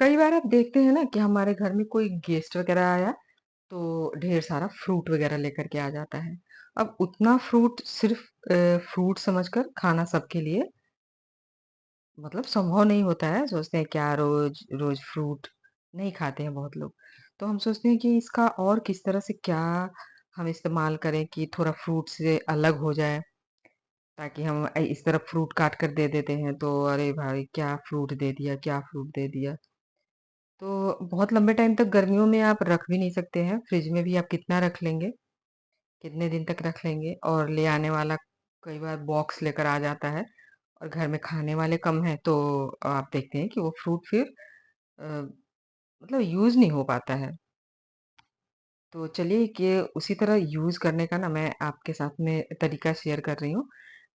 कई बार आप देखते हैं ना कि हमारे घर में कोई गेस्ट वगैरह आया तो ढेर सारा फ्रूट वगैरह लेकर के आ जाता है। अब उतना फ्रूट सिर्फ फ्रूट समझकर खाना सबके लिए मतलब संभव नहीं होता है। सोचते हैं क्या रोज रोज फ्रूट नहीं खाते हैं बहुत लोग। तो हम सोचते हैं कि इसका और किस तरह से क्या हम इस्तेमाल करें कि थोड़ा फ्रूट से अलग हो जाए, ताकि हम इस तरह फ्रूट काट कर दे देते हैं तो अरे भाई क्या फ्रूट दे दिया, क्या फ्रूट दे दिया। तो बहुत लंबे टाइम तक गर्मियों में आप रख भी नहीं सकते हैं, फ्रिज में भी आप कितना रख लेंगे, कितने दिन तक रख लेंगे। और ले आने वाला कई बार बॉक्स लेकर आ जाता है और घर में खाने वाले कम हैं तो आप देखते हैं कि वो फ्रूट फिर मतलब यूज़ नहीं हो पाता है। तो चलिए कि उसी तरह यूज़ करने का ना मैं आपके साथ में तरीका शेयर कर रही हूँ,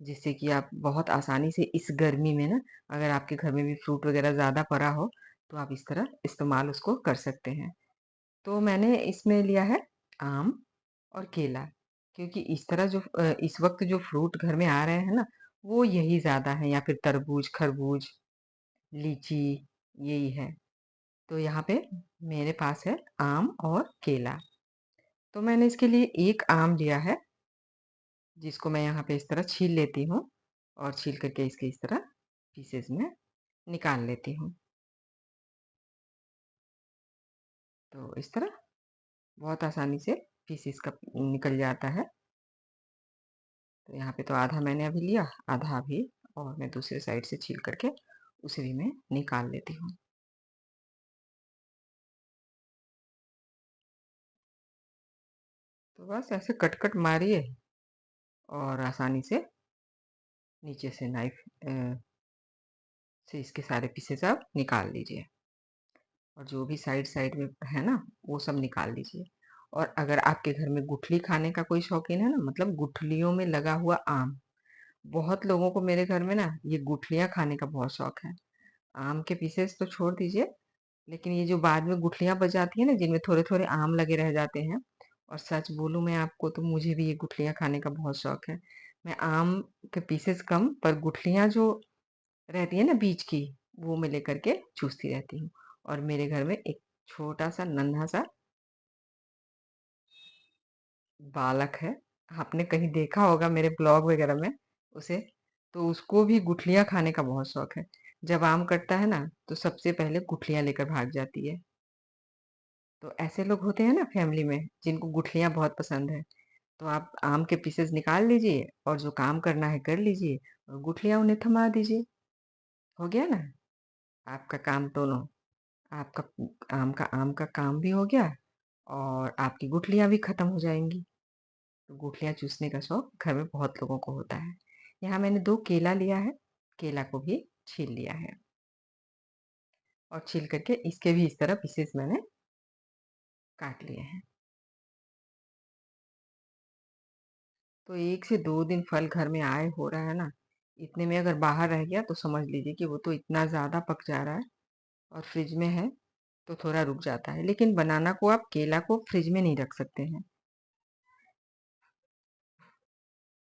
जिससे कि आप बहुत आसानी से इस गर्मी में ना, अगर आपके घर में भी फ्रूट वगैरह ज़्यादा पड़ा हो, तो आप इस तरह इस्तेमाल उसको कर सकते हैं। तो मैंने इसमें लिया है आम और केला, क्योंकि इस तरह जो इस वक़्त जो फ्रूट घर में आ रहे हैं ना, वो यही ज़्यादा है, या फिर तरबूज, खरबूज, लीची, यही है। तो यहाँ पे मेरे पास है आम और केला। तो मैंने इसके लिए 1 आम लिया है, जिसको मैं यहाँ पे इस तरह छील लेती हूँ और छील करके इसके इस तरह पीसेज़ में निकाल लेती हूँ। तो इस तरह बहुत आसानी से पीसेस का निकल जाता है। तो यहाँ पे तो आधा मैंने अभी लिया, आधा अभी और मैं दूसरे साइड से छील करके उसे भी मैं निकाल लेती हूँ। तो बस ऐसे कट-कट मारिए और आसानी से नीचे से नाइफ से इसके सारे पीसेस आप निकाल लीजिए। और जो भी साइड-साइड में है ना, वो सब निकाल लीजिए। और अगर आपके घर में गुठली खाने का कोई शौकीन है ना, मतलब गुठलियों में लगा हुआ आम, बहुत लोगों को मेरे घर में ना ये गुठलियाँ खाने का बहुत शौक है। आम के पीसेस तो छोड़ दीजिए, लेकिन ये जो बाद में गुठलियाँ बच जाती हैं ना, जिनमें थोड़े-थोड़े आम लगे रह जाते हैं, और सच बोलूँ मैं आपको तो मुझे भी ये गुठलियाँ खाने का बहुत शौक है। मैं आम के पीसेस कम पर गुठलियाँ जो रहती है ना बीच की, वो मैं लेकर के चूसती रहती हूँ। और मेरे घर में एक छोटा-सा नन्हा-सा बालक है, आपने कहीं देखा होगा मेरे ब्लॉग वगैरह में उसे, तो उसको भी गुठलियाँ खाने का बहुत शौक है। जब आम कटता है ना, तो सबसे पहले गुठलियाँ लेकर भाग जाती है। तो ऐसे लोग होते हैं ना फैमिली में, जिनको गुठलियाँ बहुत पसंद है। तो आप आम के पीसेस निकाल लीजिए और जो काम करना है कर लीजिए और गुठलियाँ उन्हें थमा दीजिए। हो गया ना? आपका काम दोनों, आपका आम का काम भी हो गया और आपकी गुठलियाँ भी खत्म हो जाएँगी। तो गुठलियाँ चूसने का शौक घर में बहुत लोगों को होता है। यहाँ मैंने 2 केला लिया है, केला को भी छील लिया है और छील करके इसके भी इस तरह पीसेस मैंने काट लिए हैं। तो 1 से 2 दिन फल घर में आए हो रहा है ना, इतने में अगर बाहर रह गया तो समझ लीजिए कि वो तो इतना ज़्यादा पक जा रहा है, और फ्रिज में है तो थोड़ा रुक जाता है। लेकिन बनाना को आप केला को फ्रिज में नहीं रख सकते हैं।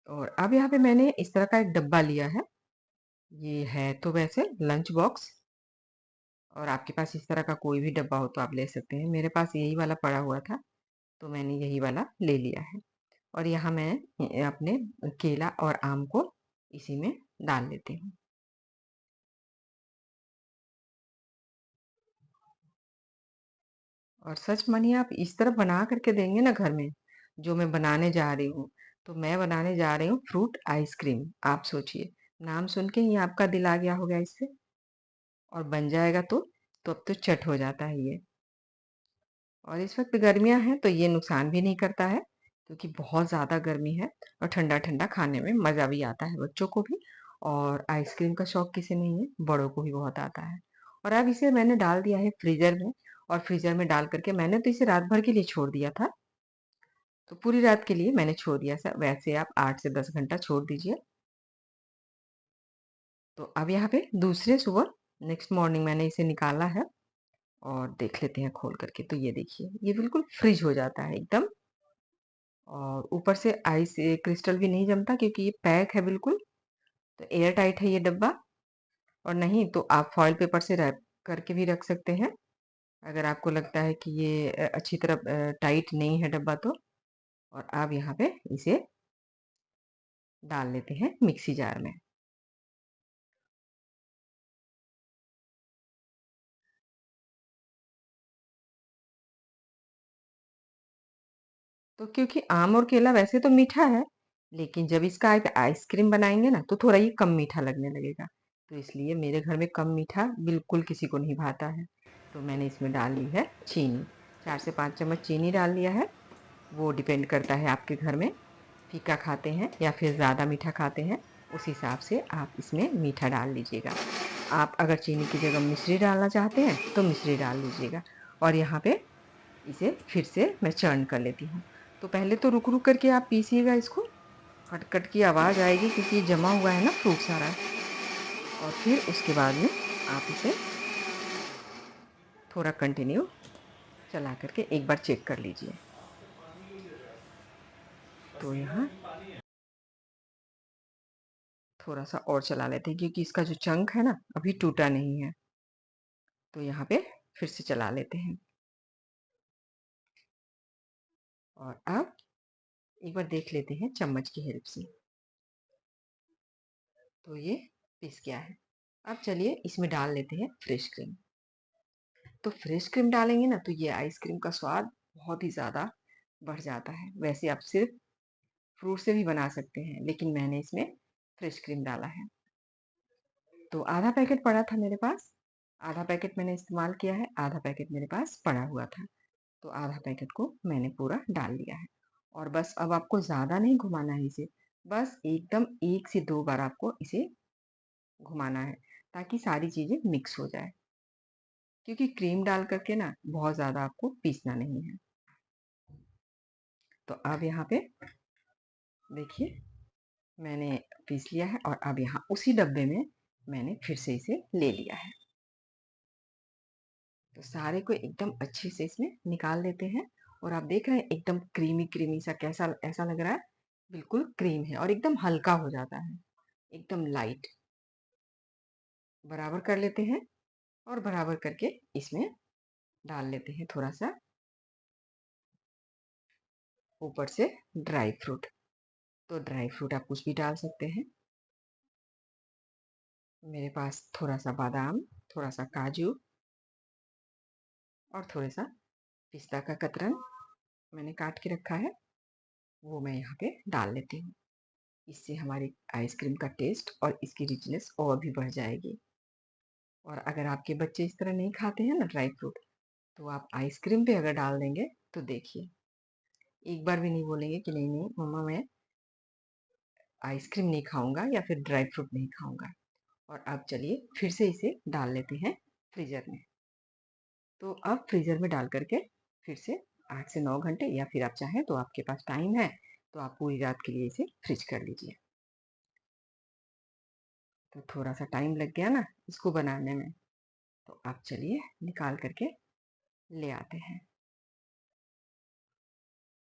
और अब यहाँ पे मैंने इस तरह का एक डब्बा लिया है। ये है तो वैसे लंच बॉक्स, और आपके पास इस तरह का कोई भी डब्बा हो तो आप ले सकते हैं। मेरे पास यही वाला पड़ा हुआ था, तो मैंने यही वाला ले लिया है। और यहाँ मैं अपने केला और आम को इसी में डाल लेती हूँ। और सच मानिए आप इस तरह बना करके देंगे ना घर में, जो मैं बनाने जा रही हूँ, तो मैं बनाने जा रही हूँ फ्रूट आइसक्रीम। आप सोचिए, नाम सुन के ही आपका दिल आ गया होगा इससे, और बन जाएगा तो अब तो चट हो जाता है ये। और इस वक़्त गर्मियाँ हैं तो ये नुकसान भी नहीं करता है, क्योंकि बहुत ज़्यादा गर्मी है और ठंडा-ठंडा खाने में मज़ा भी आता है बच्चों को भी, और आइसक्रीम का शौक किसे नहीं है, बड़ों को भी बहुत आता है। और अब इसे मैंने डाल दिया है फ्रीज़र में, और फ्रीज़र में डाल कर के मैंने तो इसे रात भर के लिए छोड़ दिया था, तो पूरी रात के लिए मैंने छोड़ दिया वैसे आप 8 से 10 घंटा छोड़ दीजिए। तो अब यहाँ पे दूसरे सुबह नेक्स्ट मॉर्निंग मैंने इसे निकाला है और देख लेते हैं खोल करके। तो ये देखिए, ये बिल्कुल फ्रीज़ हो जाता है एकदम, और ऊपर से आइस क्रिस्टल भी नहीं जमता, क्योंकि ये पैक है बिल्कुल। तो एयर टाइट है ये डब्बा, और नहीं तो आप फॉइल पेपर से रैप करके भी रख सकते हैं, अगर आपको लगता है कि ये अच्छी तरह टाइट नहीं है डब्बा तो। और अब यहाँ पे इसे डाल लेते हैं मिक्सी जार में। तो क्योंकि आम और केला वैसे तो मीठा है, लेकिन जब इसका आप आइसक्रीम बनाएँगे ना, तो थोड़ा ये कम मीठा लगने लगेगा। तो इसलिए मेरे घर में कम मीठा बिल्कुल किसी को नहीं भाता है। तो मैंने इसमें डाल ली है चीनी, 4 से 5 चम्मच चीनी डाल लिया है। वो डिपेंड करता है आपके घर में फीका खाते हैं या फिर ज़्यादा मीठा खाते हैं, उस हिसाब से आप इसमें मीठा डाल लीजिएगा। आप अगर चीनी की जगह मिश्री डालना चाहते हैं, तो मिश्री डाल लीजिएगा। और यहाँ पे इसे फिर से मैं चर्न कर लेती हूँ। तो पहले तो रुक-रुक करके आप पीसिएगा इसको, कट-कट की आवाज़ आएगी क्योंकि ये जमा हुआ है ना फ्रूट सारा। और फिर उसके बाद में आप इसे थोड़ा कंटिन्यू चला करके एक बार चेक कर लीजिए। तो यहाँ थोड़ा-सा और चला लेते हैं क्योंकि इसका जो चंक है ना, अभी टूटा नहीं है। तो यहाँ पे फिर से चला लेते हैं। और अब एक बार देख लेते हैं चम्मच की हेल्प से। तो ये पिस गया है। अब चलिए इसमें डाल लेते हैं फ्रेश क्रीम। तो फ्रेश क्रीम डालेंगे ना तो ये आइसक्रीम का स्वाद बहुत ही ज़्यादा बढ़ जाता है। वैसे आप सिर्फ फ्रूट से भी बना सकते हैं, लेकिन मैंने इसमें फ्रेश क्रीम डाला है। तो आधा पैकेट पड़ा था मेरे पास, आधा पैकेट मैंने इस्तेमाल किया है, आधा पैकेट मेरे पास पड़ा हुआ था। तो आधा पैकेट को मैंने पूरा डाल लिया है। और बस अब आपको ज़्यादा नहीं घुमाना है इसे, बस एकदम 1 से 2 बार आपको इसे घुमाना है, ताकि सारी चीज़ें मिक्स हो जाए। क्योंकि क्रीम डाल करके ना बहुत ज़्यादा आपको पीसना नहीं है। तो अब यहाँ पे देखिए मैंने पीस लिया है और अब यहाँ उसी डब्बे में मैंने फिर से इसे ले लिया है। तो सारे को एकदम अच्छे से इसमें निकाल लेते हैं। और आप देख रहे हैं एकदम क्रीमी क्रीमी सा कैसा ऐसा लग रहा है, बिल्कुल क्रीम है और एकदम हल्का हो जाता है, एकदम लाइट। बराबर कर लेते हैं और बराबर करके इसमें डाल लेते हैं थोड़ा सा ऊपर से ड्राई फ्रूट। तो ड्राई फ्रूट आप कुछ भी डाल सकते हैं। मेरे पास थोड़ा सा बादाम, थोड़ा सा काजू और थोड़ा सा पिस्ता का कतरन मैंने काट के रखा है, वो मैं यहाँ पे डाल लेती हूँ। इससे हमारी आइसक्रीम का टेस्ट और इसकी रिचनेस और भी बढ़ जाएगी। और अगर आपके बच्चे इस तरह नहीं खाते हैं ना ड्राई फ्रूट, तो आप आइसक्रीम पे अगर डाल देंगे तो देखिए एक बार भी नहीं बोलेंगे कि नहीं नहीं मम्मा मैं आइसक्रीम नहीं खाऊंगा या फिर ड्राई फ्रूट नहीं खाऊंगा। और अब चलिए फिर से इसे डाल लेते हैं फ्रीजर में। तो अब फ्रीजर में डाल करके फिर से 8 से 9 घंटे या फिर आप चाहें तो आपके पास टाइम है तो आप पूरी रात के लिए इसे फ्रिज कर लीजिए। तो थोड़ा सा टाइम लग गया ना इसको बनाने में, तो आप चलिए निकाल करके ले आते हैं।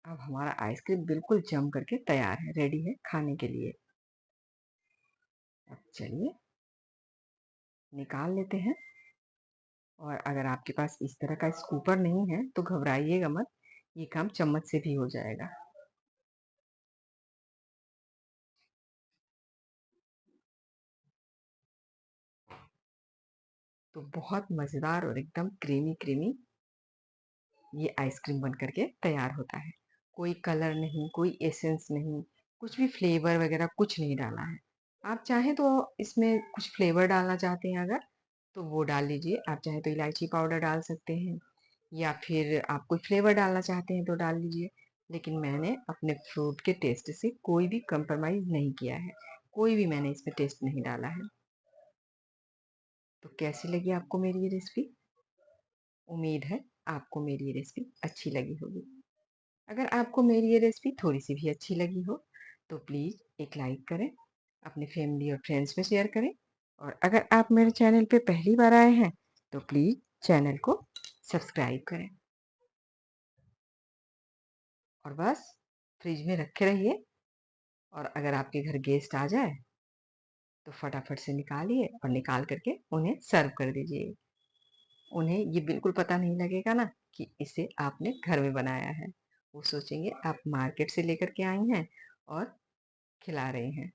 अब हमारा आइसक्रीम बिल्कुल जम करके तैयार है, रेडी है खाने के लिए। अब चलिए निकाल लेते हैं। और अगर आपके पास इस तरह का स्कूपर नहीं है तो घबराइएगा मत, ये काम चम्मच से भी हो जाएगा। तो बहुत मज़ेदार और एकदम क्रीमी क्रीमी ये आइसक्रीम बन करके तैयार होता है। कोई कलर नहीं, कोई एसेंस नहीं, कुछ भी फ्लेवर वगैरह कुछ नहीं डाला है। आप चाहें तो इसमें कुछ फ्लेवर डालना चाहते हैं अगर, तो वो डाल लीजिए। आप चाहें तो इलायची पाउडर डाल सकते हैं या फिर आप कोई फ्लेवर डालना चाहते हैं तो डाल लीजिए। लेकिन मैंने अपने फ्रूट के टेस्ट से कोई भी कंप्रोमाइज़ नहीं किया है। कोई भी मैंने इसमें टेस्ट नहीं डाला है। तो कैसी लगी आपको मेरी ये रेसिपी? उम्मीद है आपको मेरी ये रेसिपी अच्छी लगी होगी। अगर आपको मेरी ये रेसिपी थोड़ी-सी भी अच्छी लगी हो, तो प्लीज़ एक लाइक करें, अपने फैमिली और फ्रेंड्स में शेयर करें। और अगर आप मेरे चैनल पे पहली बार आए हैं, तो प्लीज़ चैनल को सब्सक्राइब करें। और बस फ्रिज में रखे रहिए और अगर आपके घर गेस्ट आ जाए, तो फटाफट से निकालिए और निकाल करके उन्हें सर्व कर दीजिए। उन्हें ये बिल्कुल पता नहीं लगेगा ना कि इसे आपने घर में बनाया है। वो सोचेंगे आप मार्केट से लेकर के आई हैं और खिला रही हैं।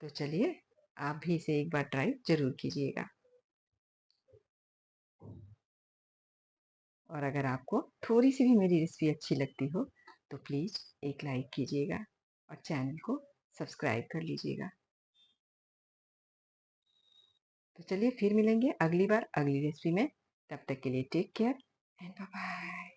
तो चलिए, आप भी इसे एक बार ट्राई ज़रूर कीजिएगा। और अगर आपको थोड़ी-सी भी मेरी रेसिपी अच्छी लगती हो, तो प्लीज़ एक लाइक कीजिएगा और चैनल को सब्सक्राइब कर लीजिएगा। तो चलिए फिर मिलेंगे अगली बार अगली रेसिपी में। तब तक के लिए take care and bye bye.